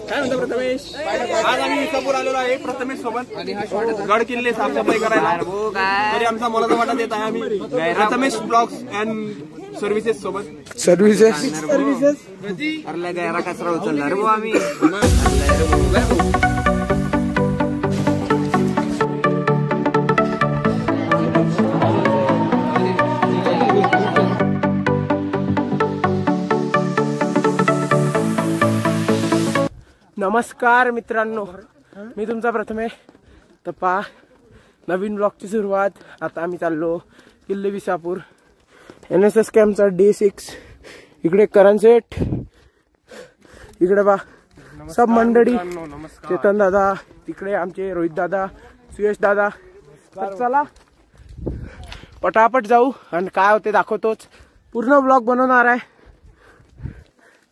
काय म्हणतो प्रथमेश? आज आम्ही इसापूर आलेलो आहे प्रथमेश सोबत गड किल्ले साफसफाई करायला. तरी आमचा मोलाचा वाटा देत आहे आम्ही प्रथमेश ब्लॉग्स अँड सर्व्हिसेस सोबत. सर्व्हिसेस अरे गैरा कचरा उचलला रे आम्ही. नमस्कार मित्रांनो, मी तुमचा प्रथमेश. तर पहा, नवीन ब्लॉगची सुरुवात. आता आम्ही चाललो किल्ले विसापूर. NSS कॅम्पचा day 6. इकडे करण सेठ, इकडे बा सब मंडळी, चेतन दादा, तिकडे आमचे रोहित दादा, सुयश दादा. तर चला पटापट जाऊ आणि काय होते दाखवतोच. पूर्ण ब्लॉग बनवणार आहे,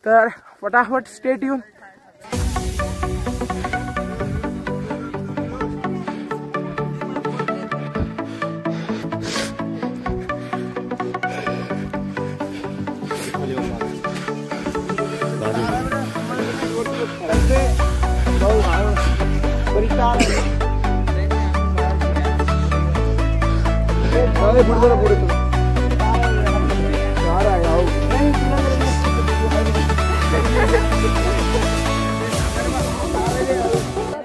तर पटापट स्टे ट्यून.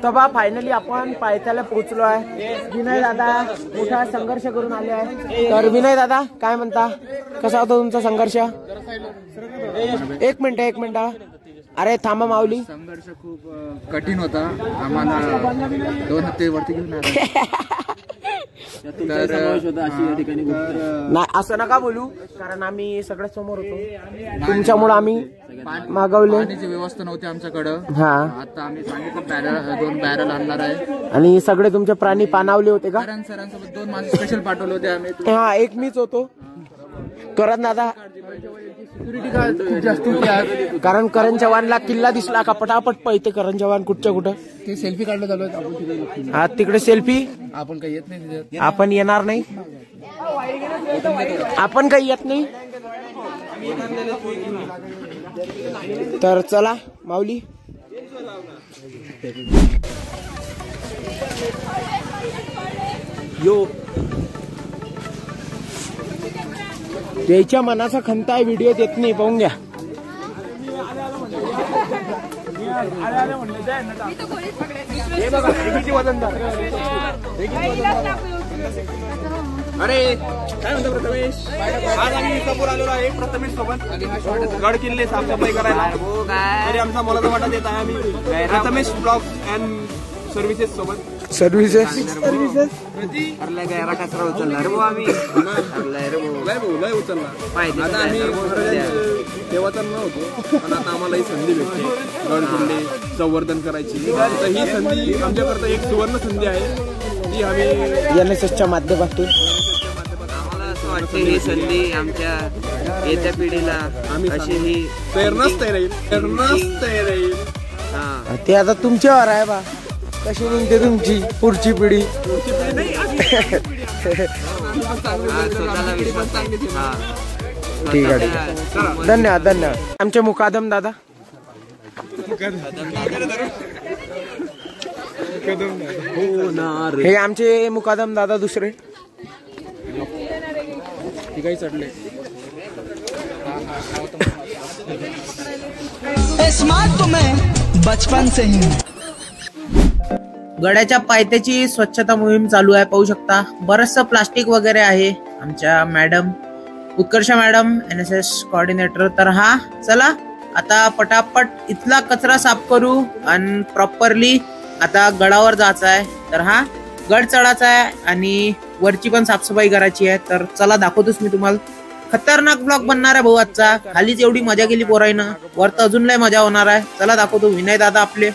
तबा फायनली आपण पायथ्याला पोहोचलो आहे. विनय दादा मोठा संघर्ष करून आले आहे. तर विनय दादा काय म्हणता, कसा होता तुमचा संघर्ष? एक मिनिट. अरे थांबा माऊली. संघर्ष खूप कठीण होता. आम्हाला 2 हप्ते वरती घेऊन नाही असं नका बोलू, कारण आम्ही सगळ्यात समोर होतो. तुमच्यामुळे आम्ही मागवले. पाण्याची व्यवस्था नव्हती आमच्याकडं. हा, आता आम्ही सांगितलं 2 बॅरल आणणार आहे. आणि सगळे तुमचे प्राणी पाणावले होते का? करण सरांसोबत 2 माणसं स्पेशल पाठवले होते आम्ही. हा, एक मीच होतो. करण दादा सिक्युरिटी गार्ड खूप जास्त होती. कारण करण जवानला किल्ला दिसला का पटापट पळते करण जवान कुठच्या कुठं. ते सेल्फी काढलं चालू आहे. हा, तिकडे सेल्फी. आपण काही येत नाही. आपण येणार नाही. आपण काही येत नाही. तर चला माऊली. यो त्याच्या मनाचा खंत आहे, व्हिडिओ देत नाही, पाहून घ्या. अरे काय म्हणतो प्रथमेश? आज आम्ही इसापूर आलेलो आहे प्रथमेश सोबत गड किल्ले साफसफाई करायला. तरी आमचा मोलाचा वाटा देत आहे आम्ही प्रथमेश ब्लॉग्स अँड सर्व्हिसेस सोबत. सर्व्हिसेस अरे गैरा कचरा उचलला रे आम्ही. लय उचलला. आता आम्ही तेव्हा तर नव्हतो, पण आता आम्हाला ही संधी भेटते गड किल्ले संवर्धन करायची. तर ही संधी आमच्याकरता एक सुवर्ण संधी आहे. ती आम्ही NSSच्या माध्यमातून आम्हाला असं वाटतं ही संधी आमच्या येत्या पिढीला आम्ही अशी ही प्रेरणाच तयार राहील. ते आता तुमच्यावर आहे बा, कशी निघते तुमची पुढची पिढी. स्वतःला विश्वास. ठीक आहे. धन्यवाद. आमचे मुकादम दादा. हे आमचे मुकादम दादा दुसरे. काही चढले. स्मार्ट तुम्हें बचपन से ही. गडाच्या पायथ्याची स्वच्छता मोहीम चालू आहे, पाहू शकता. बरचसं प्लास्टिक वगैरे आहे. आमच्या मॅडम उत्कर्ष मॅडम NSS कोऑर्डिनेटर. तर हा चला आता पटापट इथला कचरा साफ करू आणि प्रॉपरली आता गडावर जायचं आहे. तर हा गड चढायचा आहे आणि वरची पण साफसफाई करायची आहे. तर चला दाखवतोच मी तुम्हाला. खतरनाक ब्लॉग बनणार आहे भाऊ आजचा. खालीच एवढी मजा केली पोराईनं, वर तर अजून लय मजा होणार आहे. चला दाखवतो. विनय दादा आपले.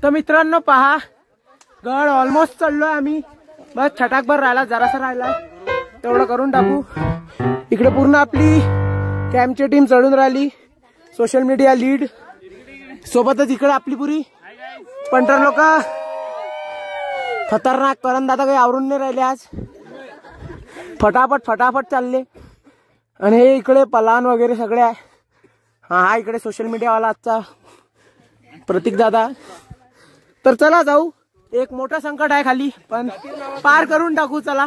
तर मित्रांनो पहा, गड ऑलमोस्ट चढलोय आम्ही. बस छटाकभर राहिला, जरासा राहिला, तेवढं करून टाकू. इकडे पूर्ण आपली कॅम्पची टीम चढून राहिली. सोशल मीडिया लीड सोबतच इकडे आपली पुरी पंटर लोक. खतरनाक. करण दादा काही आवरून नाही राहिले आज. फटाफट चालले. आणि हे इकडे पलान वगैरे सगळे आहे. हा इकडे सोशल मीडियावाला आजचा प्रतीक दादा. तर चला जाऊ. एक मोठं संकट आहे खाली, पण पार करून टाकू. चला.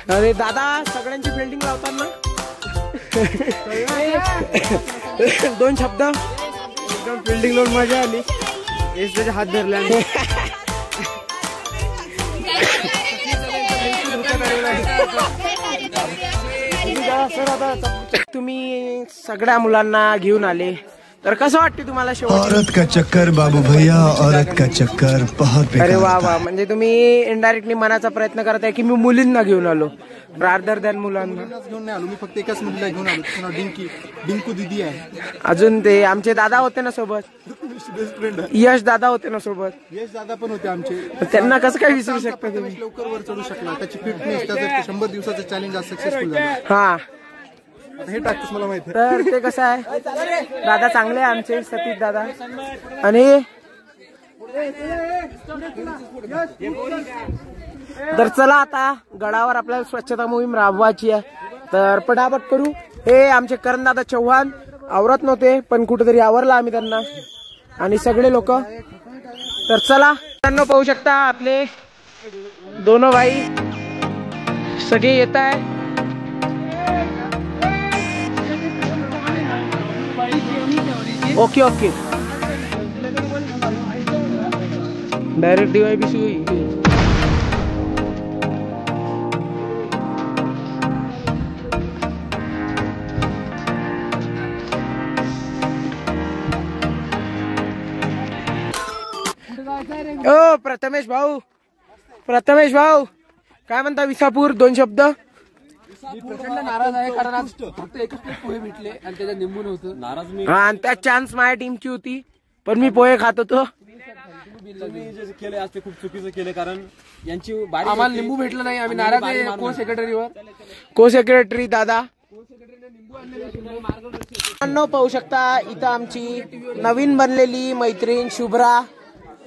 अरे दादा सगळ्यांची फिल्डिंग लावतात ना. 2 शब्द एकदम फिल्डिंग लावून मजा आली. त्याचे हात धरले. तुम्ही सगळ्या मुलांना घेऊन आले, तर कसं वाटते तुम्हाला शेवट? औरत का चक्कर बाबू भैया, औरत का चक्कर बहुत. अरे वा वा. म्हणजे तुम्ही इनडायरेक्टली मनाचा प्रयत्न करताय की मी मुलींना घेऊन आलो, रादर दॅन मुलांना घेऊन नाही आलो. मी फक्त एकाच मुलीला घेऊन आलो. डिंकू दिदी आहे. अजून ते आमचे दादा होते ना सोबत, बेस्ट फ्रेंड. यश दादा होते ना सोबत. यश दादा पण होते आमचे. त्यांना कसं काय विसरू शकता तुम्ही? लवकर वर चढू शकला. त्याची फिटनेस, त्याचं 100 दिवसाचं चॅलेंज आज सक्सेसफुल झालं. हा हे टाकतोस मला माहिती. तर ते कसं आहे, दादा चांगले आहे आमचे सतीश दादा. आणि तर चला आता गडावर आपल्याला स्वच्छता मोहीम राबवायची आहे, तर पटापट करू. हे आमचे करणदादा चव्हाण आवरत नव्हते, पण कुठेतरी आवरला आम्ही त्यांना आणि सगळे लोक. तर चला त्यांना पाहू शकता आपले दोन भाई सगळे येत आहे. Okay okay. Direct DYBC. ओ प्रथमेश भाऊ काय म्हणता विसापूर? 2 शब्द. प्रचंड नाराज आहे कारण आज फक्त एकच प्लेट पोहे भेटले आणि त्याच्यात निंबू नव्हतं. नाराज मी. हा, आणि त्या चान्स माझ्या टीमची होती, पण मी पोहे खात होतो. तुम्ही जे केले आज ते खूप चुकीचं केले, कारण यांची आम्हाला निंबू भेटलं नाही. आम्ही नाराज आहे को सेक्रेटरीवर. को सेक्रेटरी दादा पाहू शकता. इथं आमची नवीन बनलेली मैत्रीण शुभ्रा.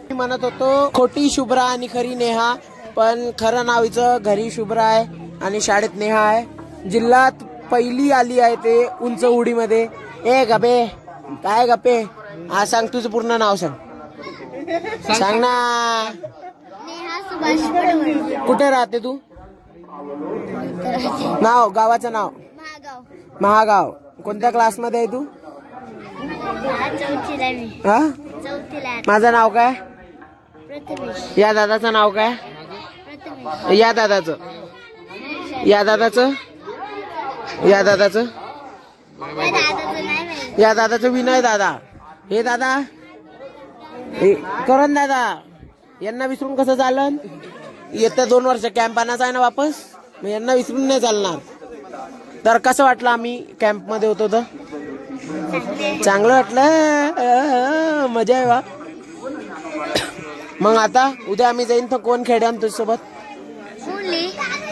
मी म्हणत होतो खोटी शुभ्रा आणि खरी नेहा, पण खरं नाव हिचं घरी शुभ्रा आहे आणि शाळेत नेहा आहे. जिल्ह्यात पहिली आली आहे ते उंच उडीमध्ये. ए गपे काय गपे. हा सांग तुझं पूर्ण नाव सांग ना. कुठे राहते तू? नाव गावाचं नाव? महागाव. कोणत्या क्लास मध्ये आहे तू? हा. माझं नाव काय? या दादाचं नाव काय? या दादाचं विनय दादा. हे दादा करण दादा यांना विसरून कसं चालन? येत्या 2 वर्ष कॅम्प आणायचा आहे ना वापस, मग यांना विसरून नाही चालणार. तर कसं वाटलं आम्ही कॅम्प मध्ये होतो तर? चांगलं वाटलं. मजा आहे वा. मग आता उद्या आम्ही जाईन तर कोण खेळ्या तुझ्यासोबत?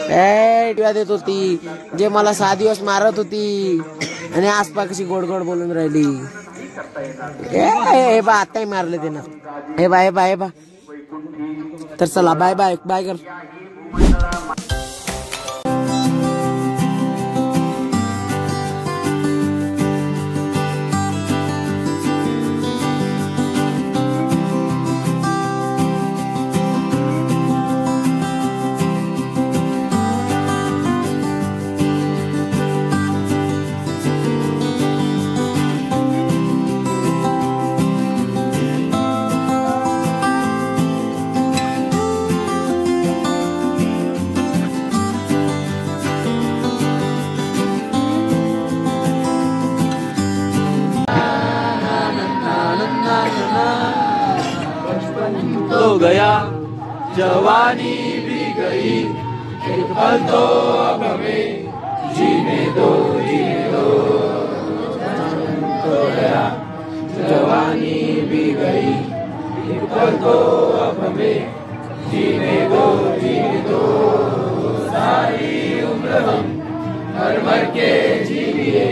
टिव्या देत होती जे मला 6 दिवस मारत होती आणि आसपास कशी गोड गोड बोलून राहिली. हे बा आताही मारले ते ना. हे बा. तर चला बाय कर. तो गया जवानी भी गई, एक पल तो अब हमें जीने दो. तो गया जवानी भी गई, एक पल तो अब हमें जीने दो. सारी उम्र हम मर के जी लिए.